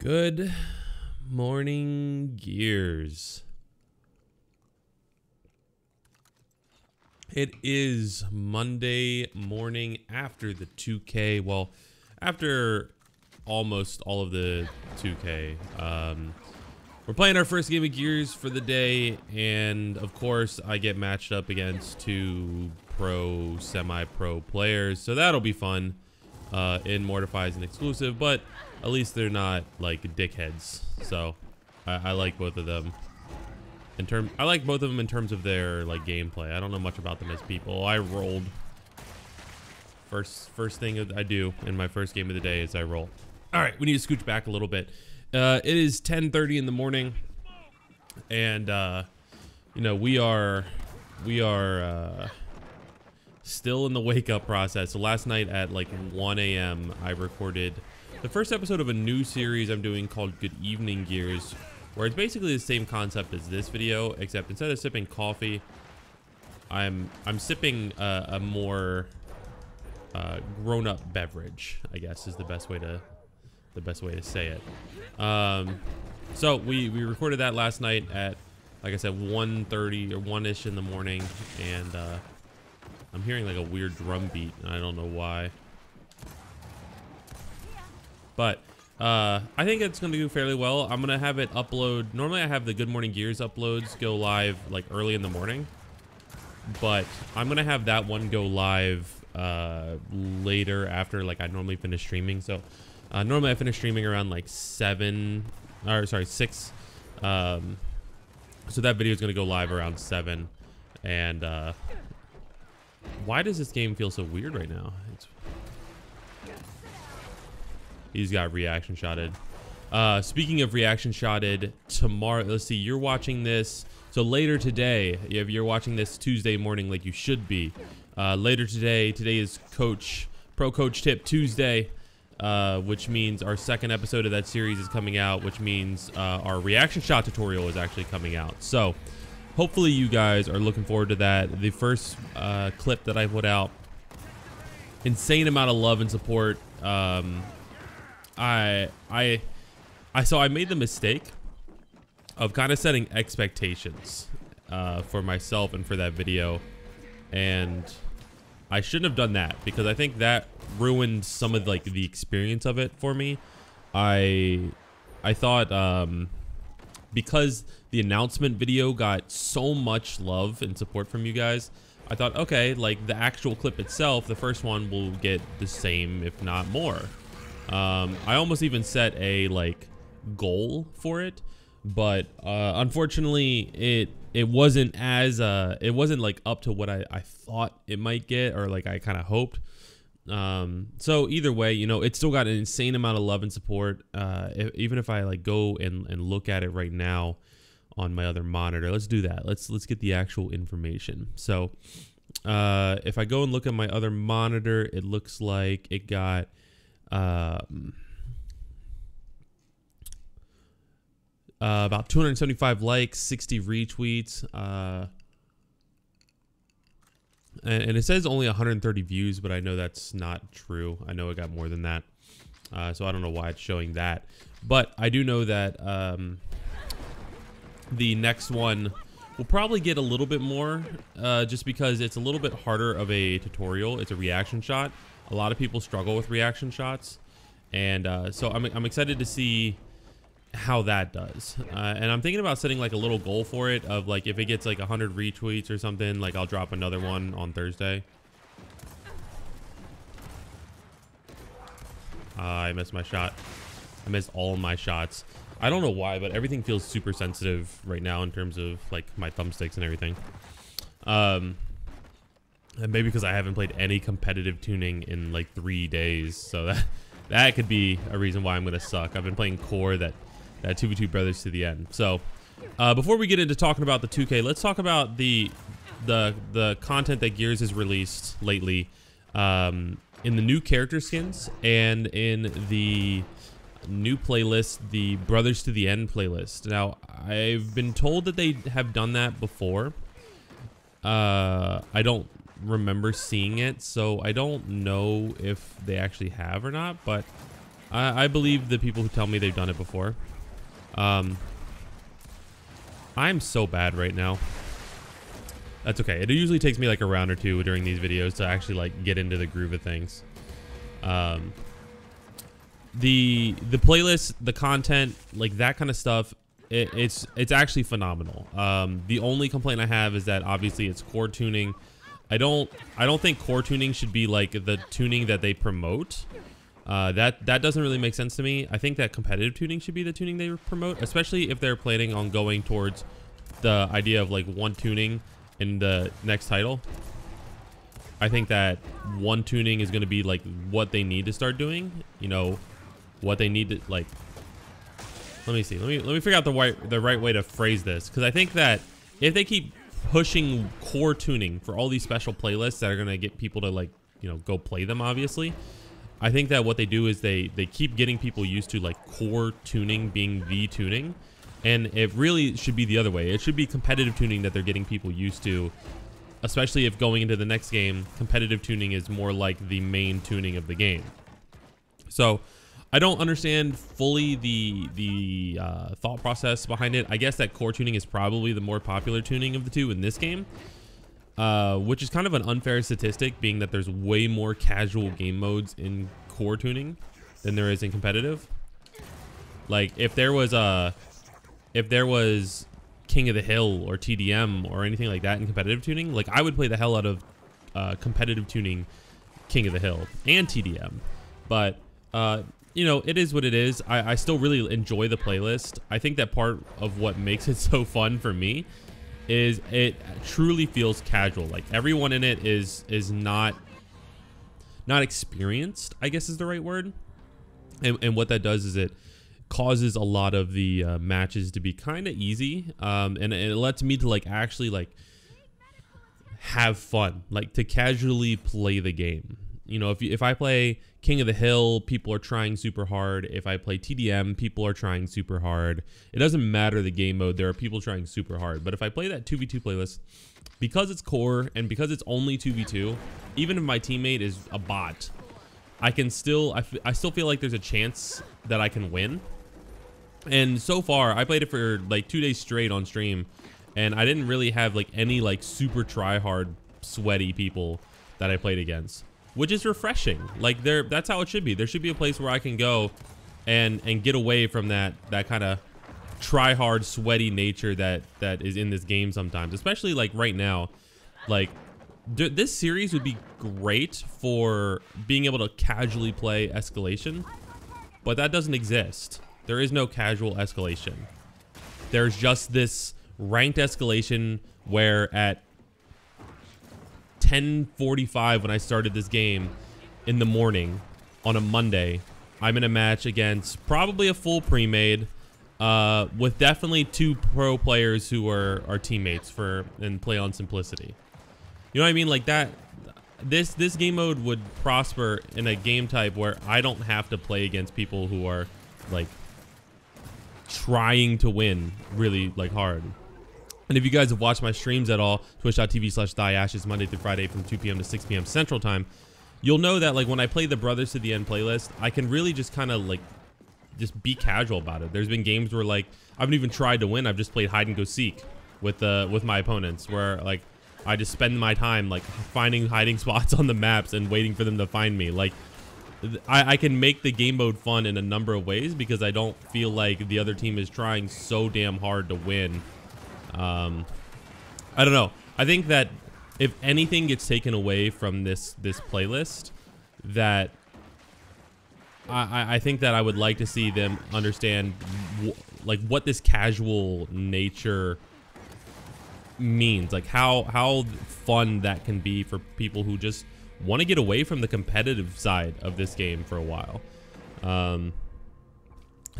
Good morning, Gears. It is Monday morning after the 2K. Well, after almost all of the 2K. We're playing our first game of Gears for the day, and of course, I get matched up against two pro, semi-pro players, so that'll be fun. In Mortify is an exclusive, but at least they're not like dickheads. So I like both of them. I like both of them in terms of their like gameplay. I don't know much about them as people. I rolled. First thing I do in my first game of the day is I roll. All right, we need to scooch back a little bit. It is 10:30 in the morning, and you know we are still in the wake up process. So last night at like 1 a.m. I recorded the first episode of a new series I'm doing called Good Evening Gears, where it's basically the same concept as this video, except instead of sipping coffee, I'm sipping a more grown-up beverage, I guess is the best way to say it. So we recorded that last night at, like I said, 1:30 or 1-ish in the morning, and I'm hearing like a weird drum beat, and I don't know why. But I think it's gonna do fairly well. I'm gonna have it upload. Normally I have the Good Morning Gears uploads go live like early in the morning, but I'm gonna have that one go live later after like I normally finish streaming. So normally I finish streaming around like 6. So that video is gonna go live around 7. And why does this game feel so weird right now? He's got reaction shotted. Speaking of reaction shotted, tomorrow, let's see, you're watching this. So later today, if you're watching this Tuesday morning like you should be, later today is Pro Coach Tip Tuesday, which means our second episode of that series is coming out, which means our reaction shot tutorial is actually coming out. So hopefully you guys are looking forward to that. The first clip that I put out, insane amount of love and support. So I made the mistake of kind of setting expectations for myself and for that video, and I shouldn't have done that because I think that ruined some of like the experience of it for me. I thought because the announcement video got so much love and support from you guys, I thought, okay, like the actual clip itself, the first one will get the same, if not more. I almost even set a like goal for it, but unfortunately it wasn't as it wasn't like up to what I thought it might get, or like I kind of hoped. So either way, you know, it still got an insane amount of love and support. Even if I like go and look at it right now on my other monitor, let's do that. Let's get the actual information. So if I go and look at my other monitor, it looks like it got about 275 likes, 60 retweets, and it says only 130 views, but I know that's not true. I know it got more than that, so I don't know why it's showing that, but I do know that the next one will probably get a little bit more, just because it's a little bit harder of a tutorial. It's a reaction shot. A lot of people struggle with reaction shots, and so I'm excited to see how that does. And I'm thinking about setting like a little goal for it of like if it gets like 100 retweets or something, like I'll drop another one on Thursday. I missed my shot. I missed all my shots. I don't know why, but everything feels super sensitive right now in terms of like my thumbsticks and everything. And maybe because I haven't played any competitive tuning in like 3 days, so that could be a reason why I'm gonna suck. I've been playing core that 2v2 brothers to the end. So before we get into talking about the 2K, let's talk about the content that Gears has released lately, in the new character skins and in the new playlist, the Brothers to the End playlist. Now I've been told that they have done that before. I don't remember seeing it, so I don't know if they actually have or not, but I believe the people who tell me they've done it before. I'm so bad right now. That's okay. It usually takes me like a round or two during these videos to actually like get into the groove of things. The playlist, the content, like that kind of stuff, it's actually phenomenal. The only complaint I have is that obviously it's core tuning. I don't think core tuning should be like the tuning that they promote. That doesn't really make sense to me. I think that competitive tuning should be the tuning they promote, especially if they're planning on going towards the idea of like one tuning in the next title. I think that one tuning is going to be like what they need to start doing, you know, what they need to like. Let me see. Let me figure out the right way to phrase this, because I think that if they keep pushing core tuning for all these special playlists that are going to get people to like, you know, go play them, obviously, I think that what they do is they keep getting people used to like core tuning being the tuning. And it really should be the other way. It should be competitive tuning that they're getting people used to, especially if going into the next game, competitive tuning is more like the main tuning of the game. So I don't understand fully the thought process behind it. I guess that core tuning is probably the more popular tuning of the two in this game, which is kind of an unfair statistic, being that there's way more casual game modes in core tuning than there is in competitive. Like if there was King of the Hill or TDM or anything like that in competitive tuning, like I would play the hell out of competitive tuning King of the Hill and TDM. But you know, it is what it is. I still really enjoy the playlist. I think that part of what makes it so fun for me is it truly feels casual. Like everyone in it is not experienced, I guess is the right word. And what that does is it causes a lot of the matches to be kind of easy, and it lets me to like actually like have fun, like to casually play the game. You know, if I play King of the Hill, people are trying super hard. If I play TDM, people are trying super hard. It doesn't matter the game mode, there are people trying super hard. But if I play that 2v2 playlist, because it's core and because it's only 2v2, even if my teammate is a bot, I still feel like there's a chance that I can win. And so far, I played it for like 2 days straight on stream, and I didn't really have like any like super try hard sweaty people that I played against, which is refreshing. Like that's how it should be. There should be a place where I can go and get away from that kind of try hard sweaty nature that is in this game sometimes, especially like right now. Like this series would be great for being able to casually play escalation, but that doesn't exist. There is no casual escalation. There's just this ranked escalation where at 10:45 when I started this game in the morning on a Monday, I'm in a match against probably a full pre-made with definitely 2 pro players who are our teammates and play on simplicity. You know what I mean? Like that. This game mode would prosper in a game type where I don't have to play against people who are like trying to win really like hard. And if you guys have watched my streams at all, twitch.tv/thyAshes Monday through Friday from 2 p.m. to 6 p.m. Central Time, you'll know that like when I play the Brothers to the End playlist, I can really just kind of like just be casual about it. There's been games where like I haven't even tried to win. I've just played hide and go seek with my opponents, where like I just spend my time like finding hiding spots on the maps and waiting for them to find me. Like I can make the game mode fun in a number of ways because I don't feel like the other team is trying so damn hard to win. I don't know. I think that if anything gets taken away from this playlist, that I think that I would like to see them understand like what this casual nature means, like how fun that can be for people who just want to get away from the competitive side of this game for a while.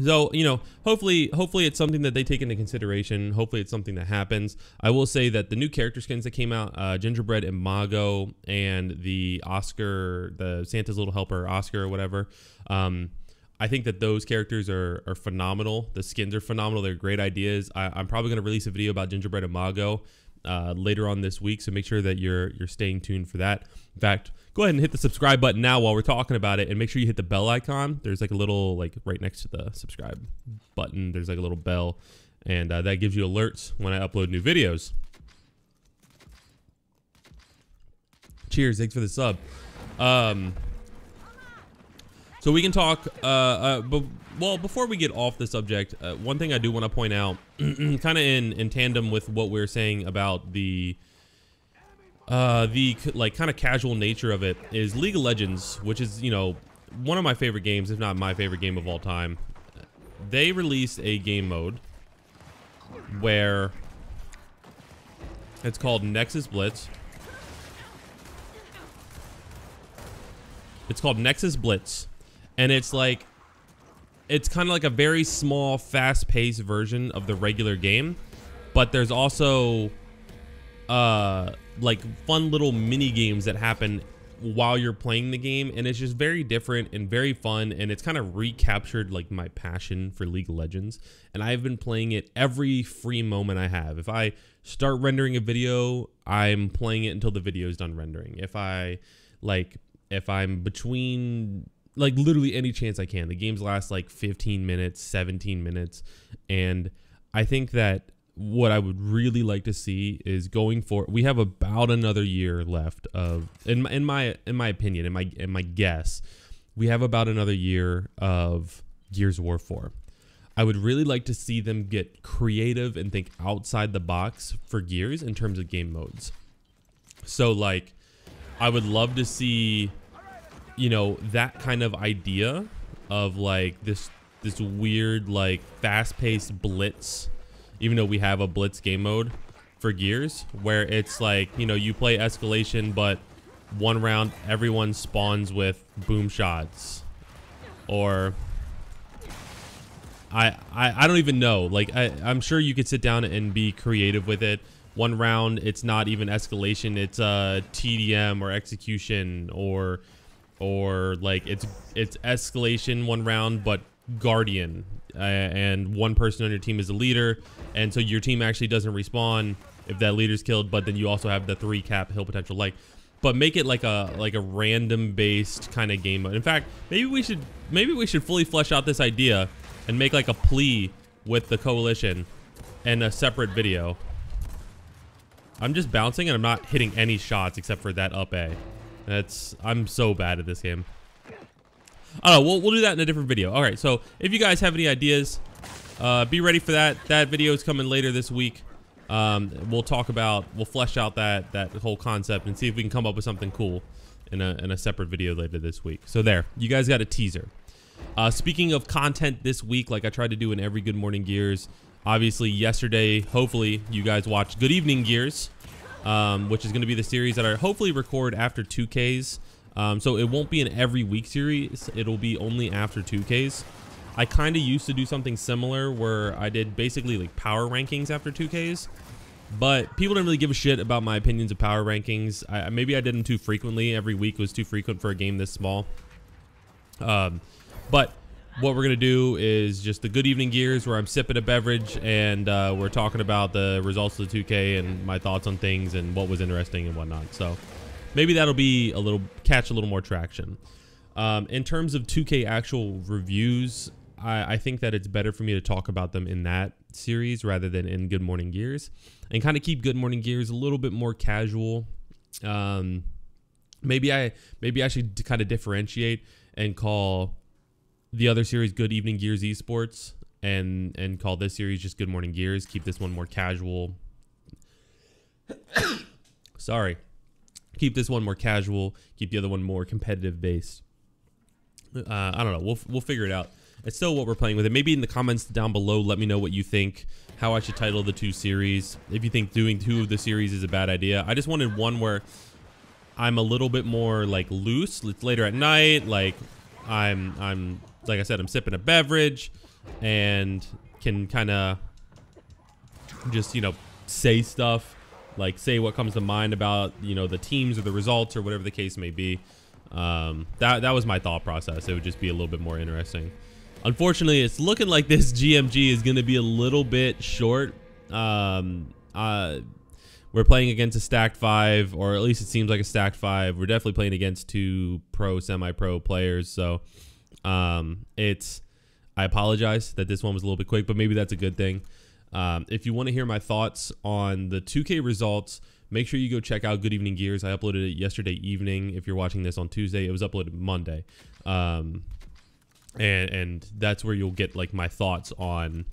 So, you know, hopefully it's something that they take into consideration. Hopefully it's something that happens. I will say that the new character skins that came out, Gingerbread Imago and the Oscar, the Santa's Little Helper Oscar or whatever, I think that those characters are phenomenal. The skins are phenomenal. They're great ideas. I'm probably going to release a video about Gingerbread Imago later on this week. So make sure that you're staying tuned for that. In fact, go ahead and hit the subscribe button now while we're talking about it, and make sure you hit the bell icon. There's like a little, like right next to the subscribe button, there's like a little bell, and that gives you alerts when I upload new videos. Cheers, thanks for the sub. So we can talk, well, before we get off the subject, one thing I do want to point out, kind of in tandem with what we're saying about the like kind of casual nature of it, is League of Legends, which is, you know, one of my favorite games, if not my favorite game of all time. They released a game mode where it's called Nexus Blitz. It's called Nexus Blitz, and it's like, it's kind of like a very small, fast-paced version of the regular game, but there's also like fun little mini games that happen while you're playing the game, and it's just very different and very fun, and it's kind of recaptured like my passion for League of Legends, and I've been playing it every free moment I have. If I start rendering a video, I'm playing it until the video is done rendering. If I'm between, like, literally any chance I can. The games last like 15 minutes, 17 minutes, and I think that what I would really like to see is going for, we have about another year left of, in my opinion, in my guess, we have about another year of Gears of War 4. I would really like to see them get creative and think outside the box for Gears in terms of game modes. So like, I would love to see, you know, that kind of idea of like this weird, like, fast-paced blitz, even though we have a blitz game mode for Gears, where it's like, you know, you play escalation, but one round everyone spawns with boom shots, or I don't even know, like, I'm sure you could sit down and be creative with it. One round it's not even escalation, it's TDM or execution, or like it's escalation one round but Guardian, and one person on your team is a leader, and so your team actually doesn't respawn if that leader's killed, but then you also have the 3 cap hill potential, like, but make it like a random based kind of game mode. In fact, maybe we should fully flesh out this idea and make like a plea with the coalition and a separate video. I'm just bouncing and I'm not hitting any shots except for that up A. I'm so bad at this game. I don't know, we'll do that in a different video. All right, so if you guys have any ideas, be ready for that. That video is coming later this week. We'll flesh out that whole concept and see if we can come up with something cool in a separate video later this week. So there, you guys got a teaser. Speaking of content this week, like I tried to do in every Good Morning Gears, obviously yesterday, hopefully you guys watched Good Evening Gears, which is going to be the series that I hopefully record after 2Ks. So it won't be an every week series. It'll be only after 2Ks. I kind of used to do something similar where I did basically like power rankings after 2Ks, but people didn't really give a shit about my opinions of power rankings. Maybe I did them too frequently. Every week was too frequent for a game this small. But what we're going to do is just the Good Evening Gears, where I'm sipping a beverage and we're talking about the results of the 2K and my thoughts on things and what was interesting and whatnot. So maybe that'll be catch a little more traction. In terms of 2K actual reviews, I think that it's better for me to talk about them in that series rather than in Good Morning Gears, and kind of keep Good Morning Gears a little bit more casual. Maybe I should kind of differentiate and call the other series Good Evening Gears Esports, and call this series just Good Morning Gears. Keep this one more casual. Sorry. Keep this one more casual. Keep the other one more competitive based. I don't know. We'll figure it out. It's still what we're playing with it. Maybe in the comments down below, let me know what you think, how I should title the 2 series. If you think doing 2 of the series is a bad idea. I just wanted one where I'm a little bit more like loose. It's later at night. Like I'm like I said, I'm sipping a beverage and can kind of just, you know, say stuff, like say what comes to mind about, you know, the teams or the results or whatever the case may be. That was my thought process. It would just be a little bit more interesting. Unfortunately, it's looking like this GMG is going to be a little bit short. My we're playing against a stacked 5, or at least it seems like a stacked 5. We're definitely playing against 2 pro, semi-pro players. So I apologize that this one was a little bit quick, but maybe that's a good thing. If you want to hear my thoughts on the 2K results, make sure you go check out Good Evening Gears. I uploaded it yesterday evening. If you're watching this on Tuesday, it was uploaded Monday. And that's where you'll get like my thoughts on,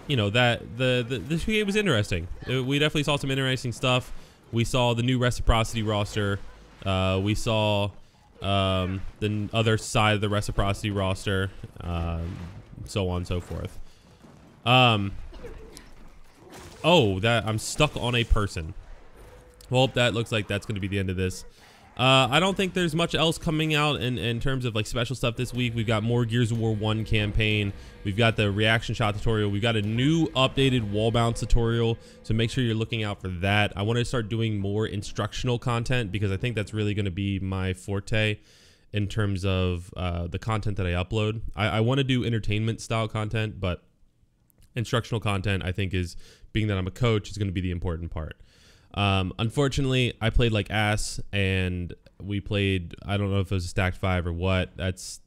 you know, that the 2K was interesting. We definitely saw some interesting stuff. We saw the new reciprocity roster. We saw the other side of the reciprocity roster, so on and so forth. Oh, that I'm stuck on a person. Well, that looks like that's going to be the end of this. I don't think there's much else coming out in terms of like special stuff this week. We've got more Gears of War 1 campaign. We've got the reaction shot tutorial. We've got a new updated wall bounce tutorial, so make sure you're looking out for that. I want to start doing more instructional content because I think that's really going to be my forte in terms of the content that I upload. I want to do entertainment style content, but instructional content, I think, is being that I'm a coach, is going to be the important part. Unfortunately, I played like ass, and we played, I don't know if it was a stacked 5 or what. It's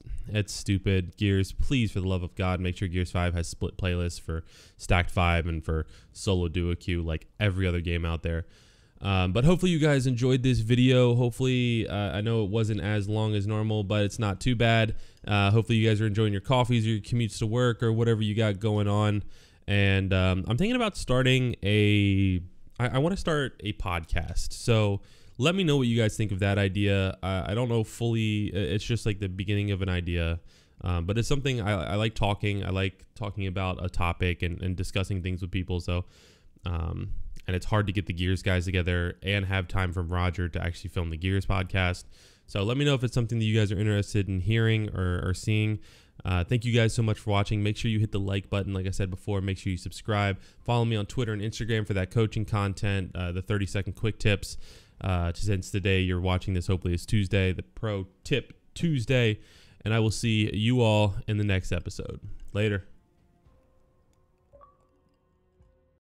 stupid. Gears, please, for the love of God, make sure Gears 5 has split playlists for stacked 5 and for solo duo queue like every other game out there. But hopefully you guys enjoyed this video. Hopefully, I know it wasn't as long as normal, but it's not too bad. Hopefully you guys are enjoying your coffees or your commutes to work or whatever you got going on. And I'm thinking about starting I want to start a podcast. So let me know what you guys think of that idea. I don't know fully. It's just like the beginning of an idea. But it's something I like talking. I like talking about a topic and discussing things with people. So, and it's hard to get the Gears guys together and have time from Roger to actually film the Gears podcast. So let me know if it's something that you guys are interested in hearing or seeing. Thank you guys so much for watching. Make sure you hit the like button. Like I said before, make sure you subscribe. Follow me on Twitter and Instagram for that coaching content, the 30-second quick tips. Since today you're watching this, hopefully it's Tuesday, the Pro Tip Tuesday. And I will see you all in the next episode. Later.